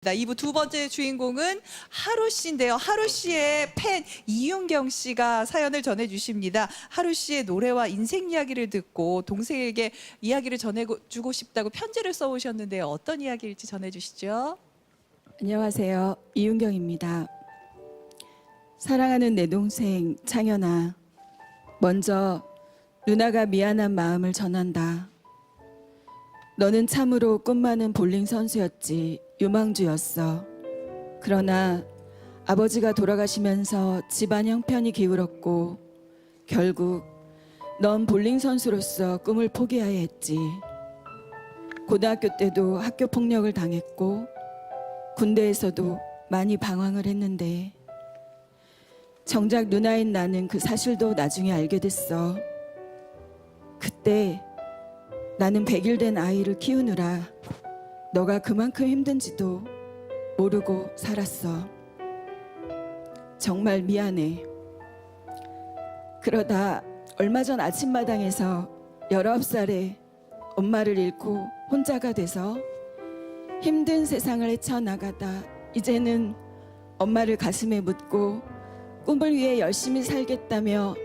2부 두 번째 주인공은 하루 씨인데요. 하루 씨의 팬 이윤경 씨가 사연을 전해주십니다. 하루 씨의 노래와 인생 이야기를 듣고 동생에게 이야기를 전해주고 싶다고 편지를 써오셨는데요. 어떤 이야기일지 전해주시죠. 안녕하세요. 이윤경입니다. 사랑하는 내 동생 창현아, 먼저 누나가 미안한 마음을 전한다. 너는 참으로 꿈 많은 볼링 선수였지, 유망주였어. 그러나 아버지가 돌아가시면서 집안 형편이 기울었고 결국 넌 볼링 선수로서 꿈을 포기해야 했지. 고등학교 때도 학교 폭력을 당했고 군대에서도 많이 방황을 했는데 정작 누나인 나는 그 사실도 나중에 알게 됐어. 그때 나는 100일 된 아이를 키우느라 너가 그만큼 힘든지도 모르고 살았어. 정말 미안해. 그러다 얼마 전 아침마당에서 19살에 엄마를 잃고 혼자가 돼서 힘든 세상을 헤쳐나가다 이제는 엄마를 가슴에 묻고 꿈을 위해 열심히 살겠다며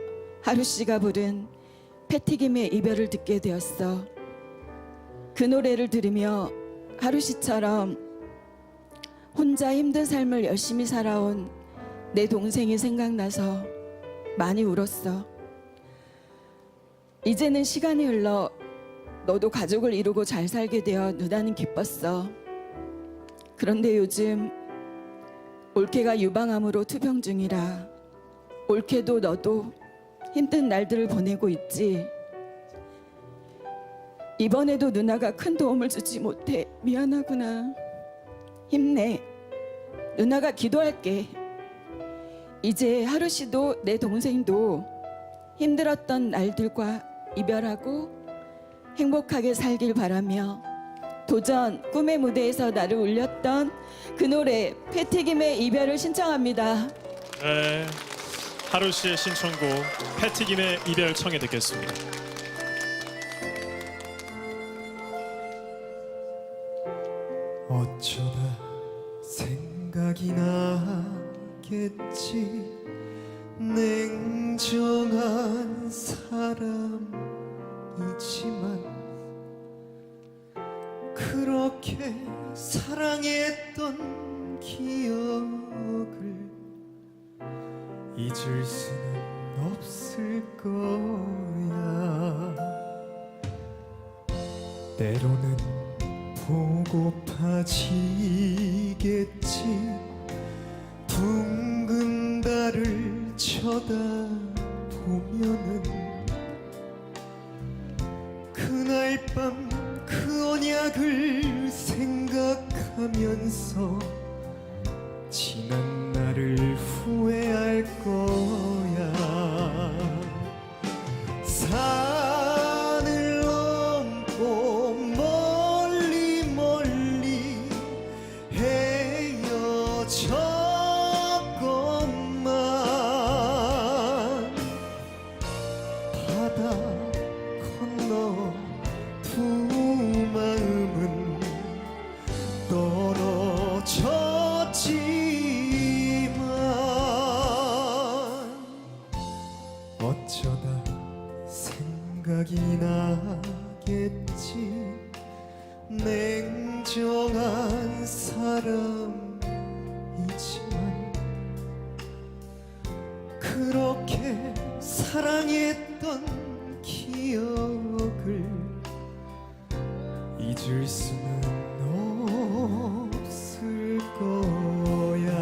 하루 씨가 부른 패티김의 이별을 듣게 되었어. 그 노래를 들으며 하루 씨처럼 혼자 힘든 삶을 열심히 살아온 내 동생이 생각나서 많이 울었어. 이제는 시간이 흘러 너도 가족을 이루고 잘 살게 되어 누나는 기뻤어. 그런데 요즘 올케가 유방암으로 투병 중이라 올케도 너도 힘든 날들을 보내고 있지. 이번에도 누나가 큰 도움을 주지 못해 미안하구나. 힘내. 누나가 기도할게. 이제 하루 씨도 내 동생도 힘들었던 날들과 이별하고 행복하게 살길 바라며 도전 꿈의 무대에서 나를 울렸던 그 노래 패티김의 이별을 신청합니다. 네, 하루 씨의 신청곡 패티김의 이별 청해 듣겠습니다. 어쩌다 생각이 나겠지. 냉정한 사람이지만 그렇게 사랑했던 기억을 잊을 수는 없을 거야. 때로는 보고파지겠지. 둥근 달을 쳐다보면은 그날 밤 그 언약을 생각하면서 지난 날을 후회할 거야. 산을 넘고 멀리 멀리 헤어졌건만 바다 건너 두 마음은 떨어졌지만 어쩌다 생각이 나겠지. 냉정한 사람이지만 그렇게 사랑했던 기억을 잊을 수는 없을 거야.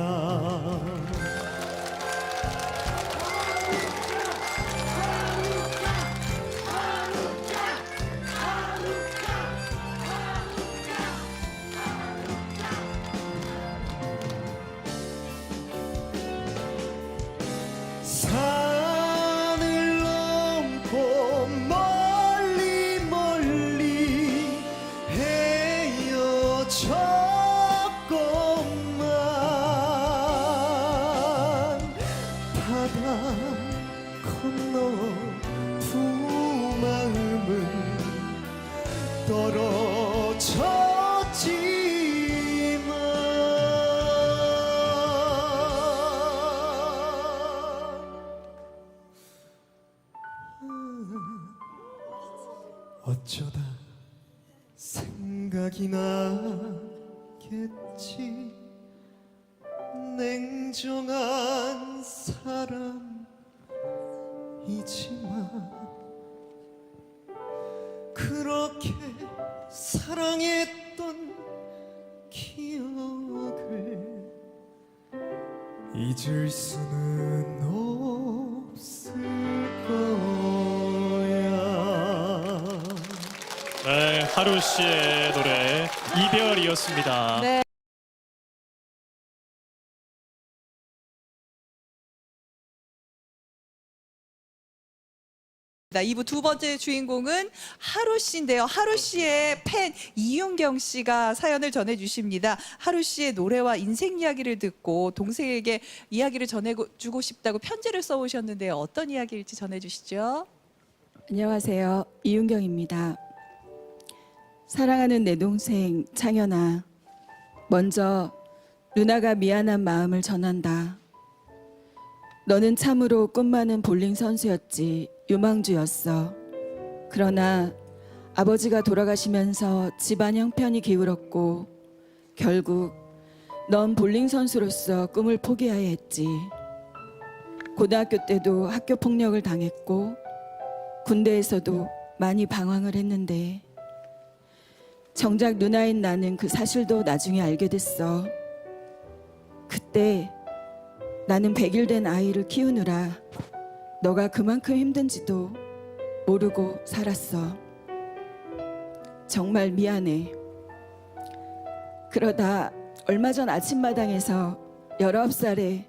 산을 넘고 멀리 멀리 헤어졌건만 어쩌다 생각이 나겠지. 냉정한 사람이지만 그렇게 사랑했던 기억을 잊을 수는 없을 거야. 네, 하루 씨의 노래 이별이었습니다. 네. 자, 2부 두 번째 주인공은 하루 씨인데요. 하루 씨의 팬 이윤경 씨가 사연을 전해주십니다. 하루 씨의 노래와 인생 이야기를 듣고 동생에게 이야기를 전해주고 싶다고 편지를 써오셨는데요. 어떤 이야기일지 전해주시죠. 안녕하세요. 이윤경입니다. 사랑하는 내 동생 창현아, 먼저 누나가 미안한 마음을 전한다. 너는 참으로 꿈 많은 볼링 선수였지, 유망주였어. 그러나 아버지가 돌아가시면서 집안 형편이 기울었고 결국 넌 볼링 선수로서 꿈을 포기해야 했지. 고등학교 때도 학교 폭력을 당했고 군대에서도 많이 방황을 했는데 정작 누나인 나는 그 사실도 나중에 알게 됐어. 그때 나는 100일 된 아이를 키우느라 너가 그만큼 힘든지도 모르고 살았어. 정말 미안해. 그러다 얼마 전 아침마당에서 19살에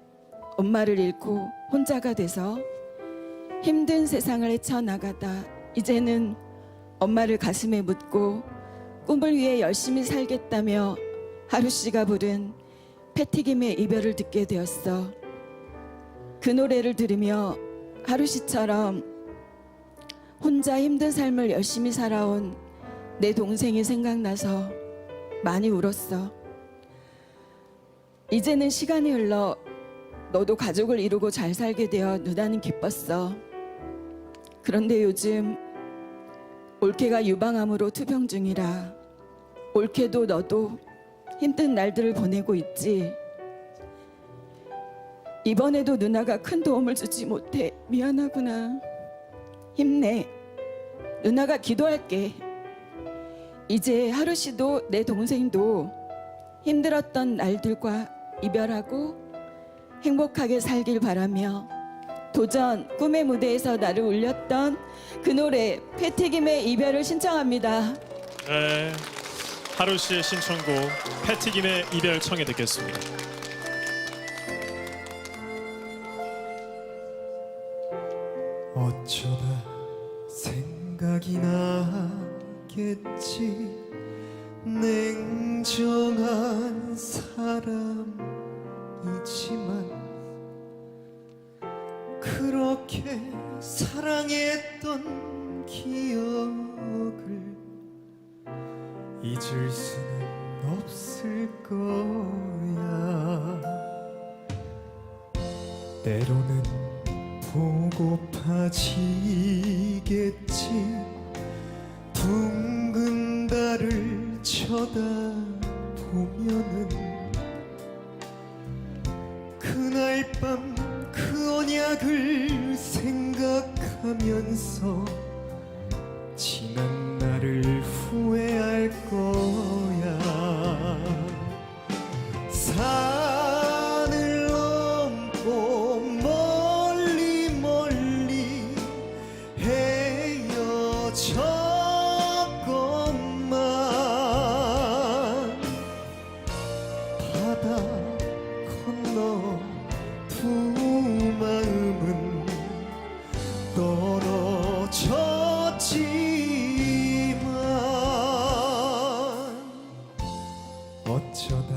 엄마를 잃고 혼자가 돼서 힘든 세상을 헤쳐나가다 이제는 엄마를 가슴에 묻고 꿈을 위해 열심히 살겠다며 하루 씨가 부른 패티김의 이별을 듣게 되었어. 그 노래를 들으며 하루 씨처럼 혼자 힘든 삶을 열심히 살아온 내 동생이 생각나서 많이 울었어. 이제는 시간이 흘러 너도 가족을 이루고 잘 살게 되어 누나는 기뻤어. 그런데 요즘 올케가 유방암으로 투병 중이라 올케도 너도 힘든 날들을 보내고 있지. 이번에도 누나가 큰 도움을 주지 못해 미안하구나. 힘내. 누나가 기도할게. 이제 하루 씨도 내 동생도 힘들었던 날들과 이별하고 행복하게 살길 바라며 도전 꿈의 무대에서 나를 울렸던 그 노래 패티김의 이별을 신청합니다. 네, 하루 씨의 신청곡 패티김의 이별 청해 듣겠습니다. 어쩌다 생각이 나겠지. 냉정한 사람이지만 그렇게 사랑했던 기억을 잊을 수는 없을 거야. 때로는 보고파지겠지. 둥근 달을 쳐다보면은 그날 밤 그 언약을 생각하면서 지난 날을 후회할 거야. 산을 넘고 멀리 멀리 헤어졌건만 바다 건너 두 마음은 떨어졌지만 어쩌다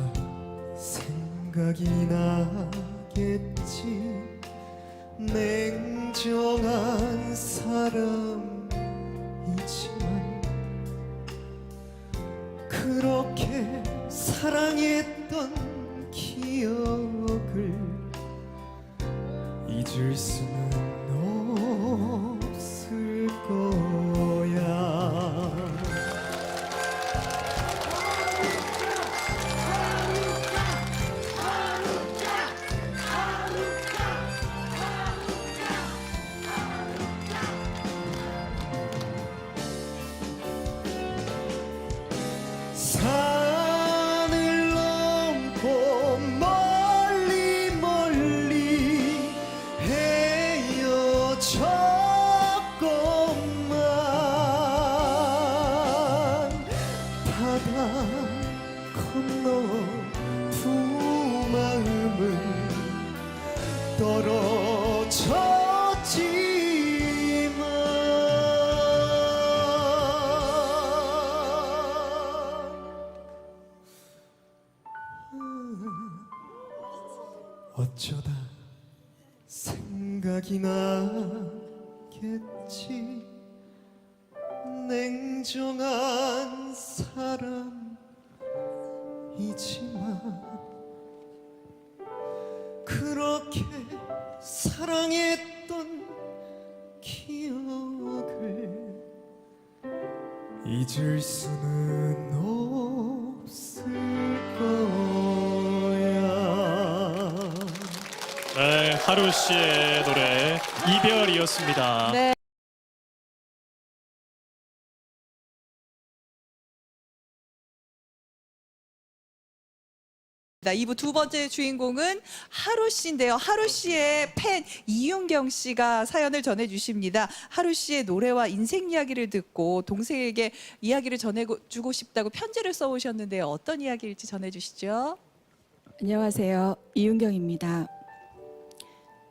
생각이 나겠지. 냉정한 사람이지만 그렇게 사랑했던 기억을 잊을 수는 없을 거야. 어쩌다 생각이 나겠지. 냉정한 사람이지만 그렇게 사랑했던 기억을 잊을 수는 없을 거야. 네, 하루 씨의 노래 이별이었습니다. 네. 자, 2부 두 번째 주인공은 하루 씨인데요. 하루 씨의 팬 이윤경 씨가 사연을 전해주십니다. 하루 씨의 노래와 인생 이야기를 듣고 동생에게 이야기를 전해주고 싶다고 편지를 써오셨는데요. 어떤 이야기일지 전해주시죠. 안녕하세요. 이윤경입니다.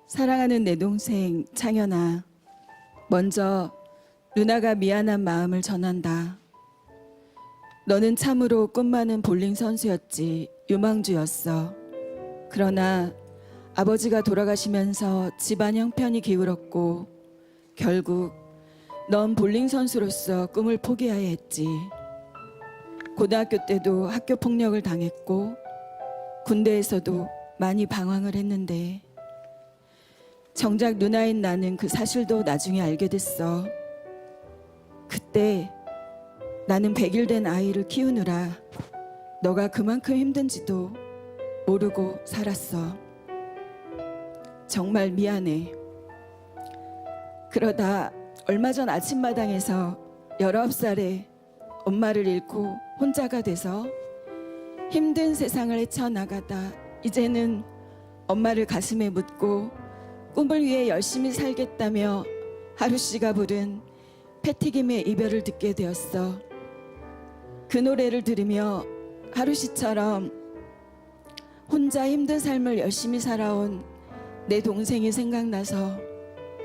사랑하는 내 동생 창현아, 먼저 누나가 미안한 마음을 전한다. 너는 참으로 꿈 많은 볼링 선수였지, 유망주였어. 그러나 아버지가 돌아가시면서 집안 형편이 기울었고 결국 넌 볼링 선수로서 꿈을 포기해야 했지. 고등학교 때도 학교 폭력을 당했고 군대에서도 많이 방황을 했는데 정작 누나인 나는 그 사실도 나중에 알게 됐어. 그때 나는 100일 된 아이를 키우느라 너가 그만큼 힘든지도 모르고 살았어. 정말 미안해. 그러다 얼마 전 아침마당에서 19살에 엄마를 잃고 혼자가 돼서 힘든 세상을 헤쳐나가다 이제는 엄마를 가슴에 묻고 꿈을 위해 열심히 살겠다며 하루 씨가 부른 패티김의 이별을 듣게 되었어. 그 노래를 들으며 하루 씨처럼 혼자 힘든 삶을 열심히 살아온 내 동생이 생각나서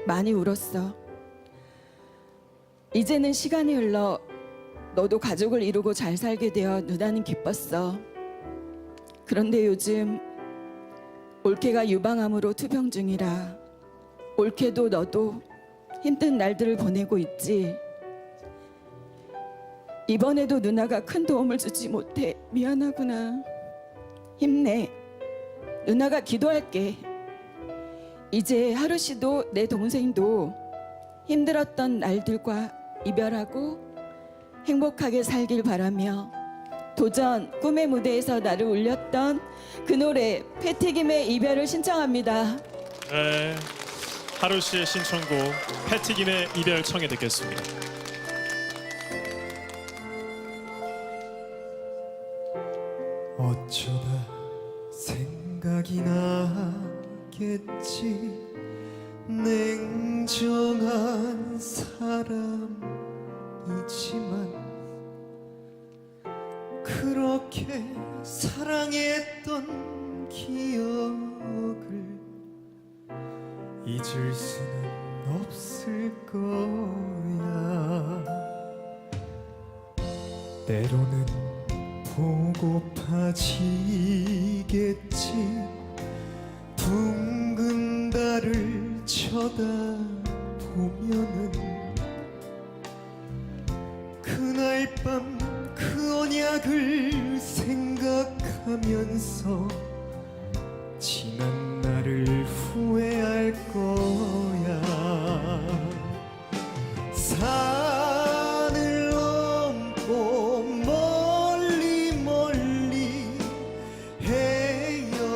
많이 울었어. 이제는 시간이 흘러 너도 가족을 이루고 잘 살게 되어 누나는 기뻤어. 그런데 요즘 올케가 유방암으로 투병 중이라 올케도 너도 힘든 날들을 보내고 있지. 이번에도 누나가 큰 도움을 주지 못해 미안하구나. 힘내. 누나가 기도할게. 이제 하루 씨도 내 동생도 힘들었던 날들과 이별하고 행복하게 살길 바라며 도전 꿈의 무대에서 나를 울렸던 그 노래 패티김의 이별을 신청합니다. 네, 하루 씨의 신청곡 패티김의 이별 청해 듣겠습니다. 어쩌다 생각이 나겠지. 냉정한 사람이지만 그렇게 사랑했던 기억을 잊을 수는 없을 거야. 때로는 보고파지겠지. 둥근 달을 쳐다보면은 그날 밤 그 언약을 생각하면서 지난 날을 후회할 거야. 산을 넘고 멀리 멀리 헤어졌건만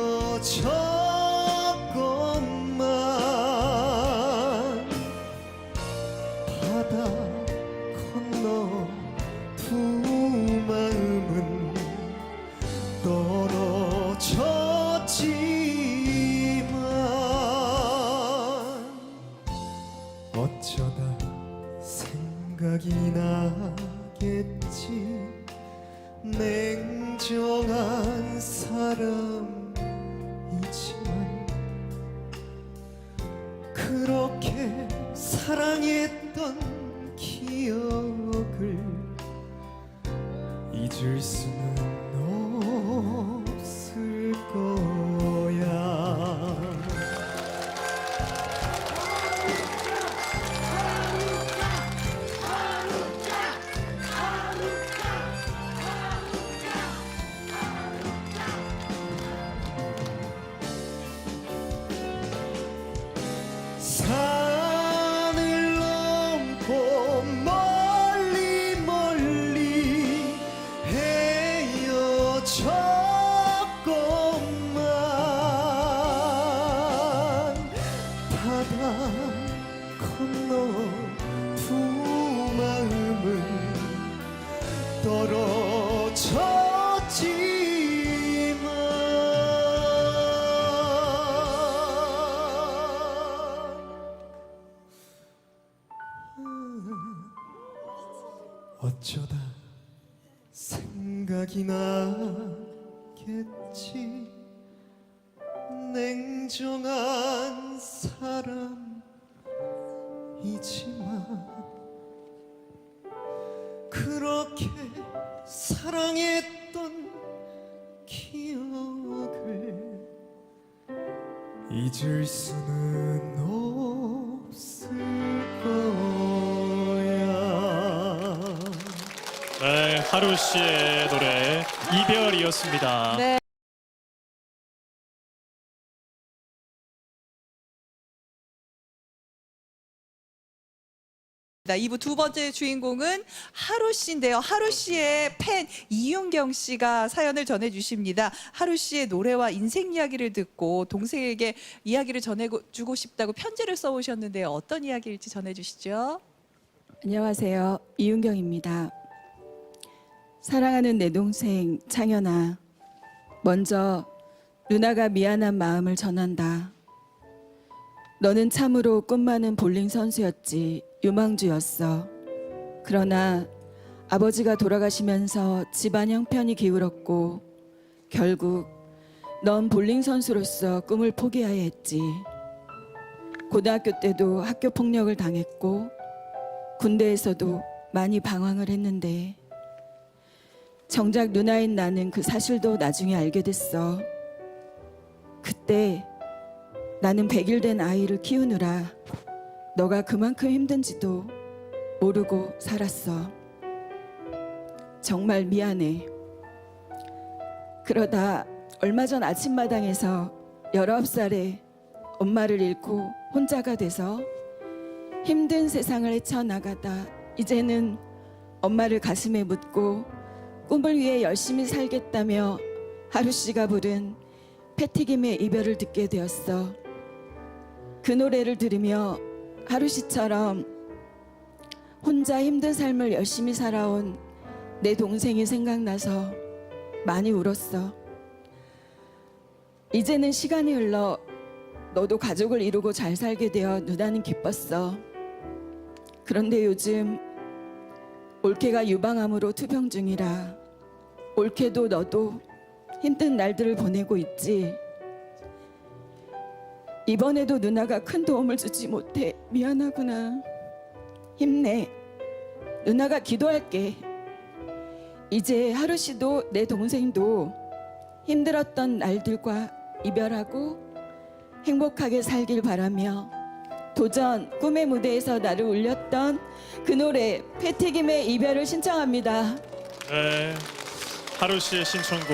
바다 건너 두 마음은 떨어졌지만 어쩌다 생각이 나겠지. 냉정한 사람이지만 그렇게 사랑했던 기억을 잊을 수는 없을 어쩌다 생각이 나겠지. 냉정한 사람이지만 그렇게 사랑했던 기억을 잊을 수는 없을 거야. 네, 하루 씨의 노래 이별이었습니다. 네. 이 부 두 번째 주인공은 하루 씨인데요. 하루 씨의 팬 이윤경 씨가 사연을 전해주십니다. 하루 씨의 노래와 인생 이야기를 듣고 동생에게 이야기를 전해주고 싶다고 편지를 써오셨는데요. 어떤 이야기일지 전해주시죠. 안녕하세요. 이윤경입니다. 사랑하는 내 동생 창현아, 먼저 누나가 미안한 마음을 전한다. 너는 참으로 꿈 많은 볼링 선수였지, 유망주였어. 그러나 아버지가 돌아가시면서 집안 형편이 기울었고 결국 넌 볼링 선수로서 꿈을 포기해야 했지. 고등학교 때도 학교 폭력을 당했고 군대에서도 많이 방황을 했는데 정작 누나인 나는 그 사실도 나중에 알게 됐어. 그때 나는 100일 된 아이를 키우느라 너가 그만큼 힘든지도 모르고 살았어. 정말 미안해. 그러다 얼마 전 아침마당에서 19살에 엄마를 잃고 혼자가 돼서 힘든 세상을 헤쳐나가다 이제는 엄마를 가슴에 묻고 꿈을 위해 열심히 살겠다며 하루 씨가 부른 패티김의 이별을 듣게 되었어. 그 노래를 들으며 하루 씨처럼 혼자 힘든 삶을 열심히 살아온 내 동생이 생각나서 많이 울었어. 이제는 시간이 흘러 너도 가족을 이루고 잘 살게 되어 누나는 기뻤어. 그런데 요즘 올케가 유방암으로 투병 중이라 올케도 너도 힘든 날들을 보내고 있지. 이번에도 누나가 큰 도움을 주지 못해 미안하구나. 힘내. 누나가 기도할게. 이제 하루 씨도 내 동생도 힘들었던 날들과 이별하고 행복하게 살길 바라며 도전 꿈의 무대에서 나를 울렸던 그 노래 패티김의 이별을 신청합니다. 네, 하루 씨의 신청곡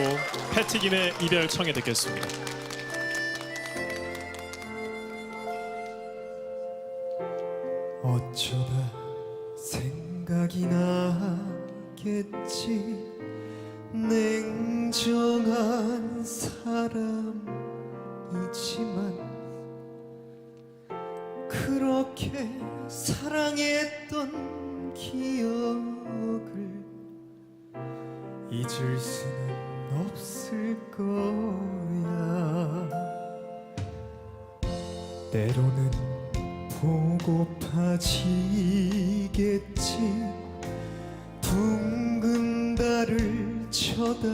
패티김의 이별 청해 듣겠습니다. 어쩌다 생각이 나겠지. 냉정한 사람이지만 그렇게 사랑했던 기억을 잊을 수는 없을 거야. 때로는 보고파지겠지. 둥근 달을 쳐다보면은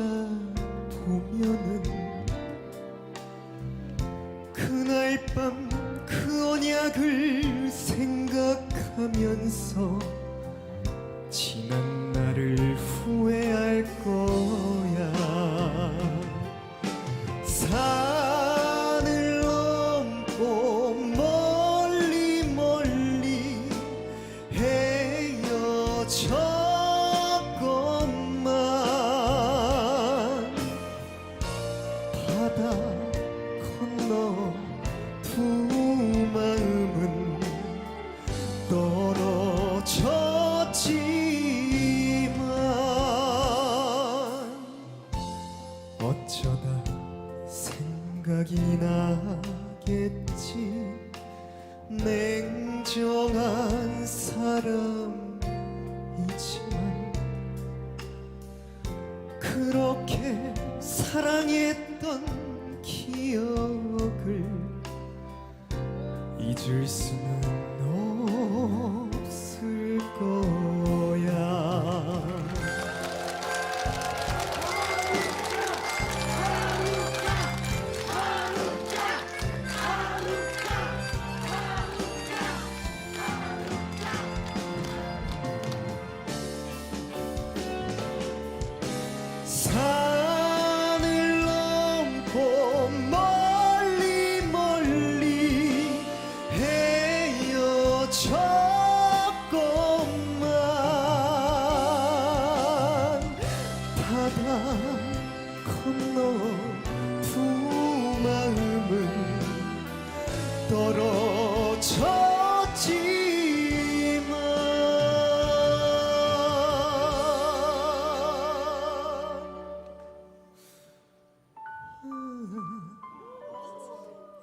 그날 밤 그 언약을 생각하면서 지난 날을 후회할 거야. 산을 넘고 멀리 멀리 헤어졌건만 바다 건너 두 마음은 떨어졌지만 어쩌다 생각이 나겠지. 냉정한 사람이지만 그렇게 사랑했던 기억을 잊을 수는 없을 거야.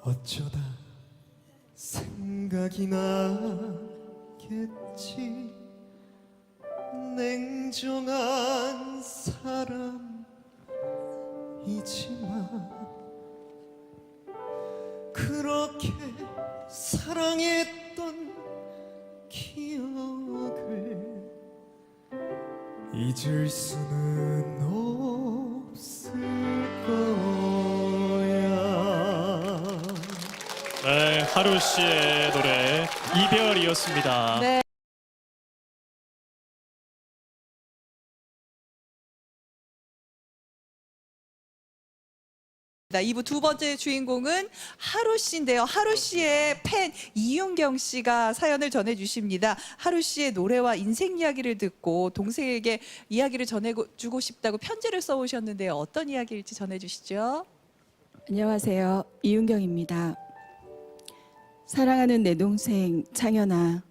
어쩌다 생각이 나겠지. 냉정한 사람이지만 그렇게 사랑했던 기억을 잊을 수는 없을 거야. 네, 하루 씨의 노래 이별이었습니다. 네. 자, 2부 두 번째 주인공은 하루 씨인데요. 하루 씨의 팬 이윤경 씨가 사연을 전해주십니다. 하루 씨의 노래와 인생 이야기를 듣고 동생에게 이야기를 전해주고 싶다고 편지를 써오셨는데요. 어떤 이야기일지 전해주시죠. 안녕하세요. 이윤경입니다. 사랑하는 내 동생 창현아,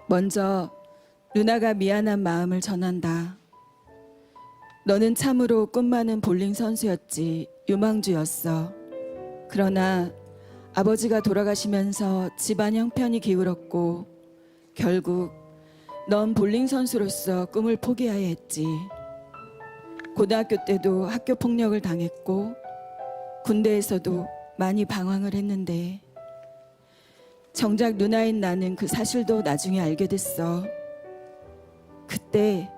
먼저 누나가 미안한 마음을 전한다. 너는 참으로 꿈 많은 볼링 선수였지, 유망주였어. 그러나 아버지가 돌아가시면서 집안 형편이 기울었고 결국 넌 볼링 선수로서 꿈을 포기해야 했지. 고등학교 때도 학교 폭력을 당했고 군대에서도 많이 방황을 했는데 정작 누나인 나는 그 사실도 나중에 알게 됐어. 그때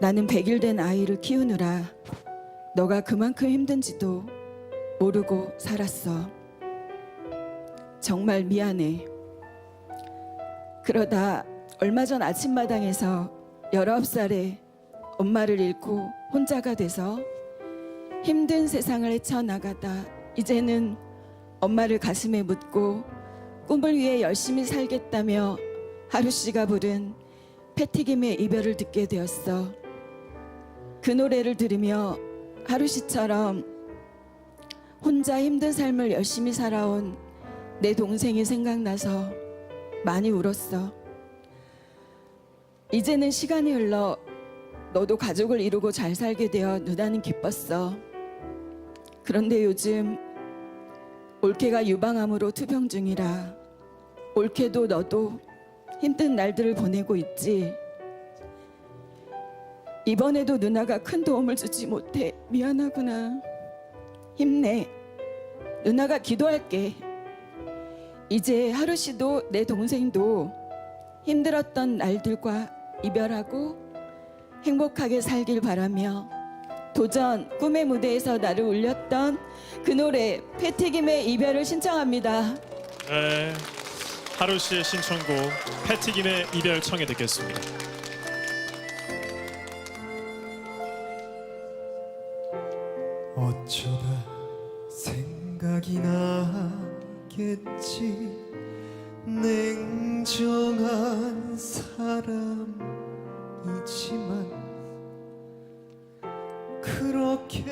나는 100일 된 아이를 키우느라 너가 그만큼 힘든지도 모르고 살았어. 정말 미안해. 그러다 얼마 전 아침마당에서 19살에 엄마를 잃고 혼자가 돼서 힘든 세상을 헤쳐나가다 이제는 엄마를 가슴에 묻고 꿈을 위해 열심히 살겠다며 하루 씨가 부른 패티김의 이별을 듣게 되었어. 그 노래를 들으며 하루 씨처럼 혼자 힘든 삶을 열심히 살아온 내 동생이 생각나서 많이 울었어. 이제는 시간이 흘러 너도 가족을 이루고 잘 살게 되어 누나는 기뻤어. 그런데 요즘 올케가 유방암으로 투병 중이라 올케도 너도 힘든 날들을 보내고 있지. 이번에도 누나가 큰 도움을 주지 못해 미안하구나. 힘내. 누나가 기도할게. 이제 하루 씨도 내 동생도 힘들었던 날들과 이별하고 행복하게 살길 바라며 도전 꿈의 무대에서 나를 울렸던 그 노래 패티김의 이별을 신청합니다. 네, 하루 씨의 신청곡 패티김의 이별 청해 듣겠습니다. 어쩌다 생각이 나겠지. 냉정한 사람이지만 그렇게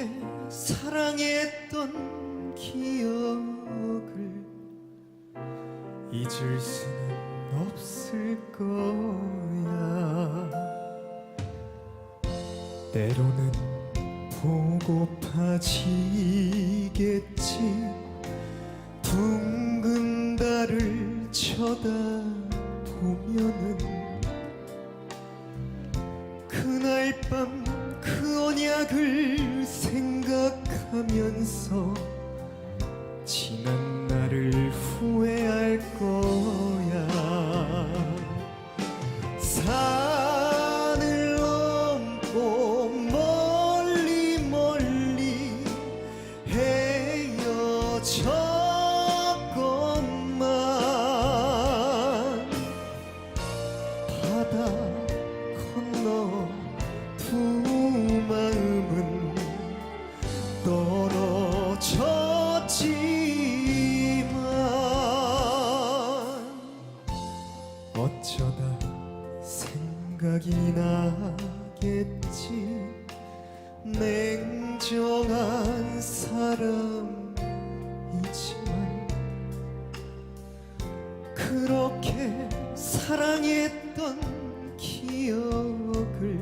사랑했던 기억을 잊을 수는 없을 거야. 때로는 보고파지겠지. 둥근 달을 쳐다보면은 그날 밤 그 언약을 생각하면서 지난 날을 후회할 거야. 산을 넘고 멀리 멀리 헤어졌건만 바다 건너 두 마음은 떨어졌지만 어쩌다 생각이 나겠지. 냉정한 사람이지만 그렇게 사랑했던 기억을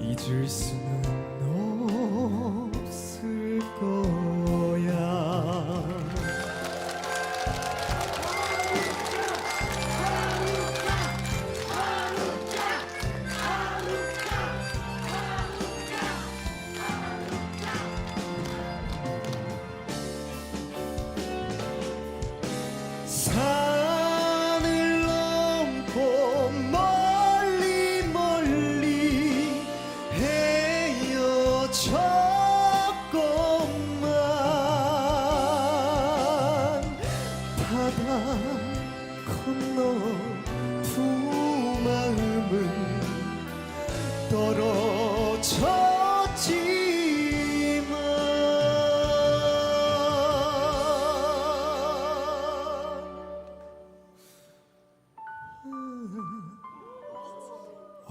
잊을 수는 없을 거야.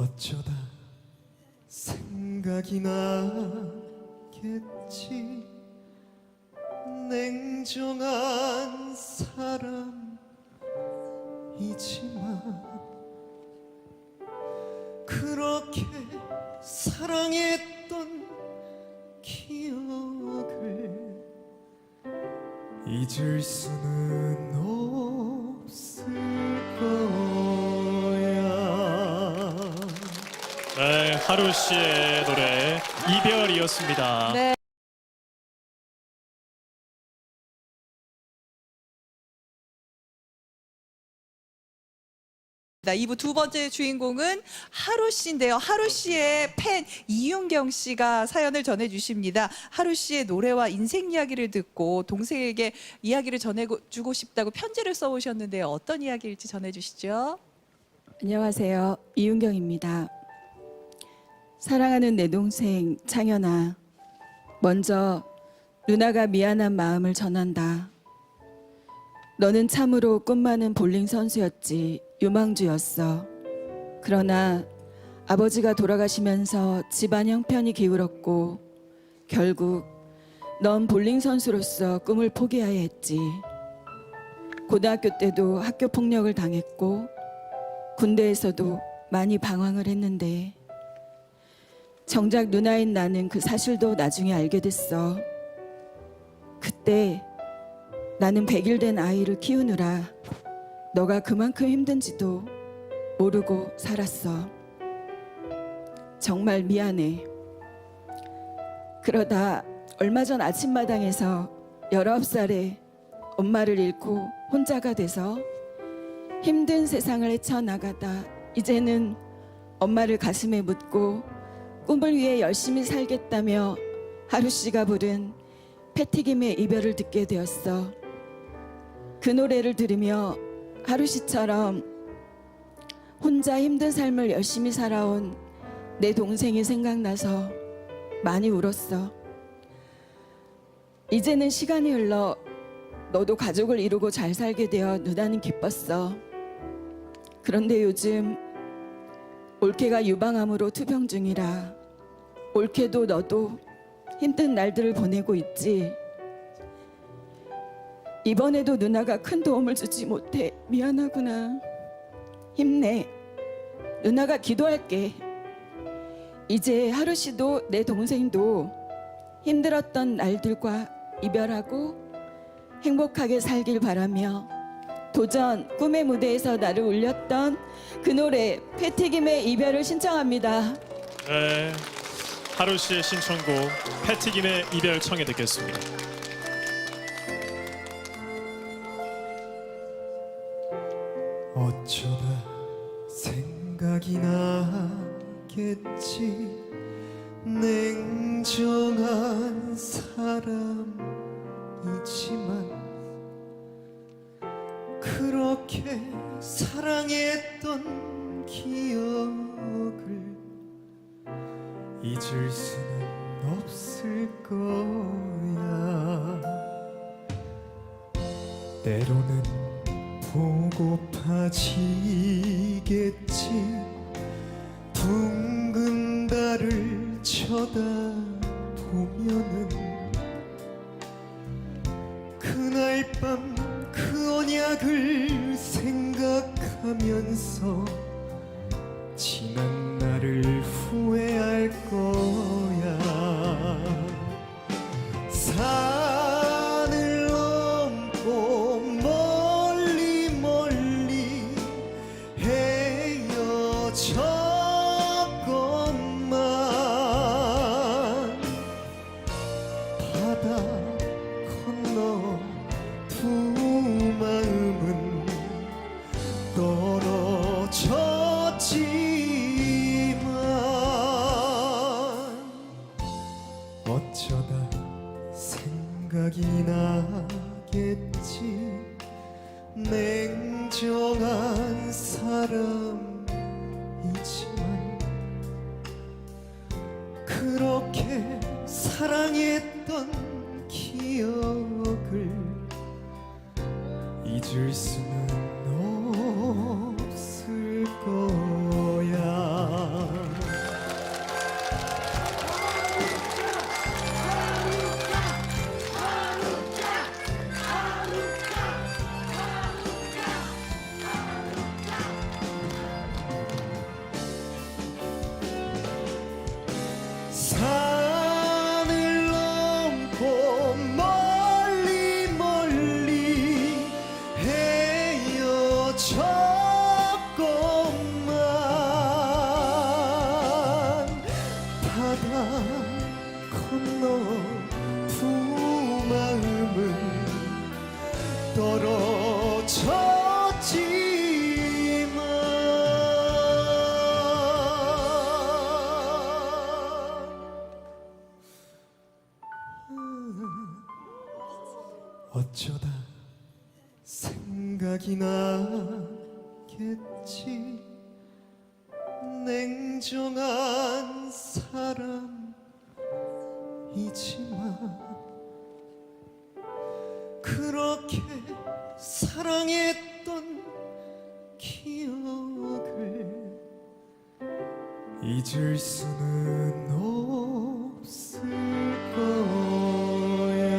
어쩌다 생각이 나겠지. 냉정한 사람이지만 그렇게 사랑했던 기억을 잊을 수는 없을 거야. 네, 하루 씨의 노래 이별이었습니다. 네. 자, 2부 두 번째 주인공은 하루 씨인데요. 하루 씨의 팬 이윤경 씨가 사연을 전해주십니다. 하루 씨의 노래와 인생 이야기를 듣고 동생에게 이야기를 전해주고 싶다고 편지를 써오셨는데요. 어떤 이야기일지 전해주시죠. 안녕하세요. 이윤경입니다. 사랑하는 내 동생 창현아, 먼저 누나가 미안한 마음을 전한다. 너는 참으로 꿈 많은 볼링 선수였지. 유망주였어. 그러나 아버지가 돌아가시면서 집안 형편이 기울었고 결국 넌 볼링 선수로서 꿈을 포기해야 했지. 고등학교 때도 학교 폭력을 당했고 군대에서도 많이 방황을 했는데 정작 누나인 나는 그 사실도 나중에 알게 됐어. 그때 나는 100일 된 아이를 키우느라 너가 그만큼 힘든지도 모르고 살았어. 정말 미안해. 그러다 얼마 전 아침마당에서 19살에 엄마를 잃고 혼자가 돼서 힘든 세상을 헤쳐나가다 이제는 엄마를 가슴에 묻고 꿈을 위해 열심히 살겠다며 하루 씨가 부른 패티김의 이별을 듣게 되었어. 그 노래를 들으며 하루 씨처럼 혼자 힘든 삶을 열심히 살아온 내 동생이 생각나서 많이 울었어. 이제는 시간이 흘러 너도 가족을 이루고 잘 살게 되어 누나는 기뻤어. 그런데 요즘 올케가 유방암으로 투병 중이라 올케도 너도 힘든 날들을 보내고 있지. 이번에도 누나가 큰 도움을 주지 못해 미안하구나. 힘내. 누나가 기도할게. 이제 하루 씨도 내 동생도 힘들었던 날들과 이별하고 행복하게 살길 바라며 도전 꿈의 무대에서 나를 울렸던 그 노래 패티김의 이별을 신청합니다. 네, 하루 씨의 신청곡 패티김의 이별 청해 듣겠습니다. 어쩌다 생각이 나겠지. 냉정한 사람이지만 그렇게 사랑했던 기억을 잊을 수는 없을 거야. 때로는 보고파지겠지. 둥근 달을 쳐다보면은 그날 밤 그 언약을 생각하면서 지난 날을 후회할 거야. 산을 넘고 멀리 멀리 헤어졌건만 바다 건너 두 마음은 떨어졌지만 어쩌다 생각이 나겠지. 냉정한 사람이지만 그렇게 사랑했던 기억을 잊을 수는 없을 거야. 어쩌다 생각이 나겠지. 냉정한 사람이지만 그렇게 사랑했던 기억을 잊을 수는 없을 거야.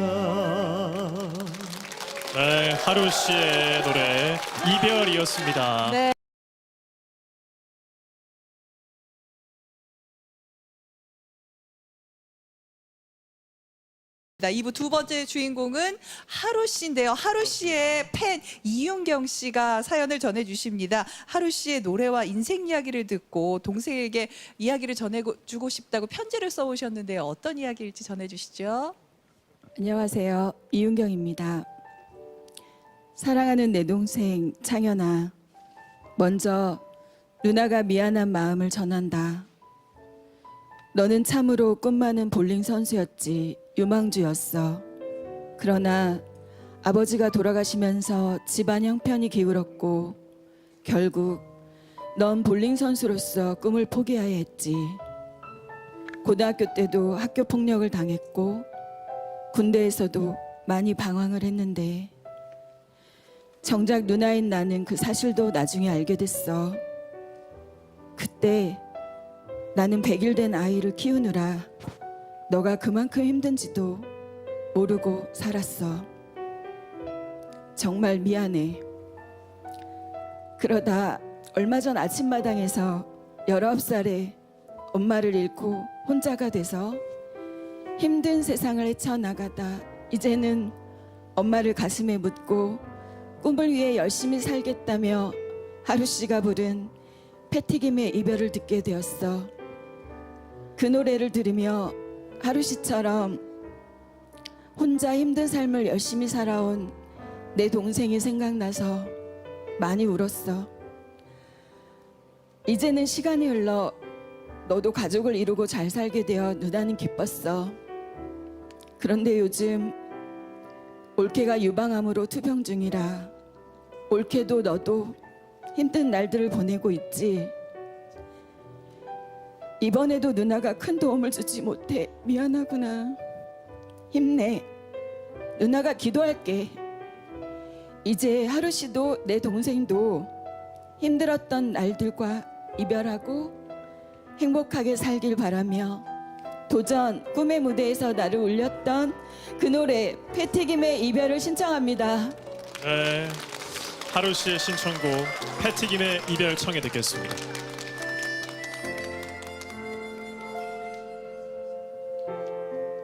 네, 하루 씨의 노래 이별이었습니다. 네. 자, 2부 두 번째 주인공은 하루 씨인데요. 하루 씨의 팬 이윤경 씨가 사연을 전해주십니다. 하루 씨의 노래와 인생 이야기를 듣고 동생에게 이야기를 전해주고 싶다고 편지를 써오셨는데요. 어떤 이야기일지 전해주시죠. 안녕하세요. 이윤경입니다. 사랑하는 내 동생 창현아, 먼저 누나가 미안한 마음을 전한다. 너는 참으로 꿈 많은 볼링 선수였지, 유망주였어. 그러나 아버지가 돌아가시면서 집안 형편이 기울었고 결국 넌 볼링 선수로서 꿈을 포기해야 했지. 고등학교 때도 학교 폭력을 당했고 군대에서도 많이 방황을 했는데 정작 누나인 나는 그 사실도 나중에 알게 됐어. 그때 나는 100일 된 아이를 키우느라 너가 그만큼 힘든지도 모르고 살았어. 정말 미안해. 그러다 얼마 전 아침마당에서 19살에 엄마를 잃고 혼자가 돼서 힘든 세상을 헤쳐나가다 이제는 엄마를 가슴에 묻고 꿈을 위해 열심히 살겠다며 하루 씨가 부른 패티김의 이별을 듣게 되었어. 그 노래를 들으며 하루 씨처럼 혼자 힘든 삶을 열심히 살아온 내 동생이 생각나서 많이 울었어. 이제는 시간이 흘러 너도 가족을 이루고 잘 살게 되어 누나는 기뻤어. 그런데 요즘 올케가 유방암으로 투병 중이라 올케도 너도 힘든 날들을 보내고 있지. 이번에도 누나가 큰 도움을 주지 못해 미안하구나. 힘내. 누나가 기도할게. 이제 하루 씨도 내 동생도 힘들었던 날들과 이별하고 행복하게 살길 바라며 도전 꿈의 무대에서 나를 울렸던 그 노래 패티김의 이별을 신청합니다. 네, 하루 씨의 신청곡 패티김의 이별 청해 듣겠습니다.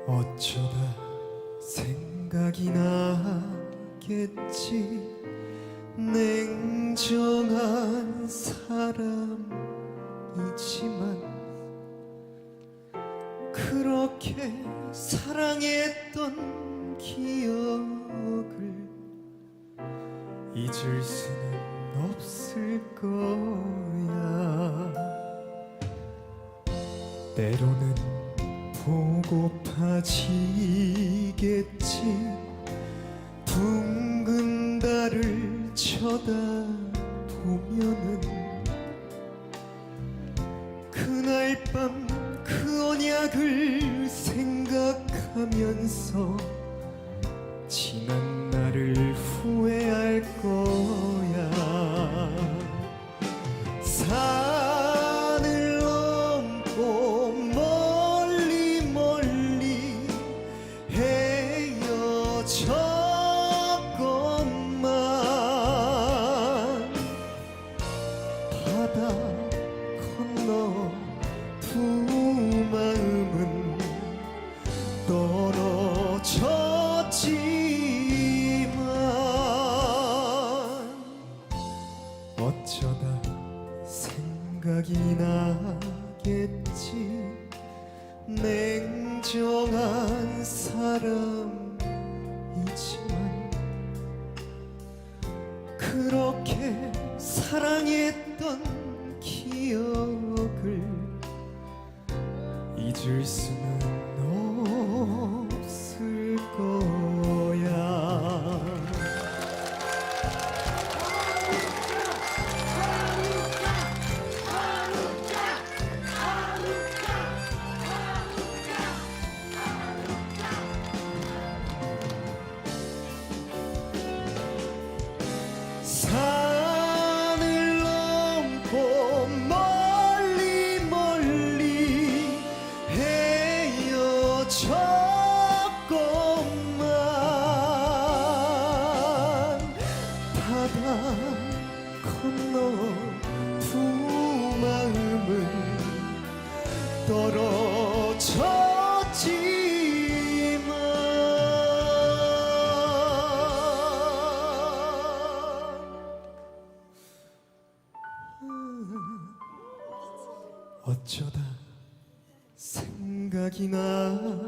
어쩌다 생각이 나겠지. 냉정한 사람이지만 그렇게 사랑했던 기억을 잊을 수는 없을 거야. 때로는 보고파지겠지. 둥근 달을 쳐다보면은 그날 밤 그 언약을 생각하면서 지난 날을 후회할 거야. 산을 넘고 멀리 멀리 헤어졌건만 바다 건너 두 마음은 떨어졌지만 어쩌다 생각이 나겠지. 냉정한 사람이지만 그렇게 사랑했던 기억을 잊을 수는 없을 거야. 어쩌다 생각이 나겠지.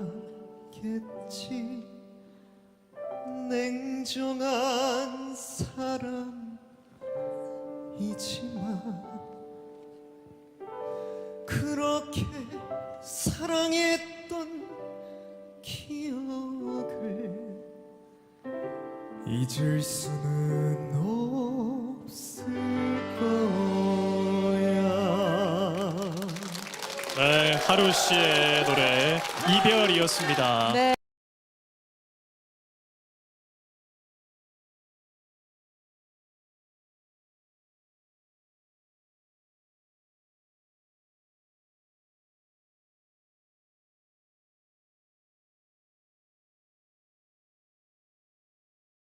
냉정한 사람이지만 그렇게 사랑했던 기억을 잊을 수는 없을 거야. 네, 하루 씨의 노래 이별이었습니다. 네.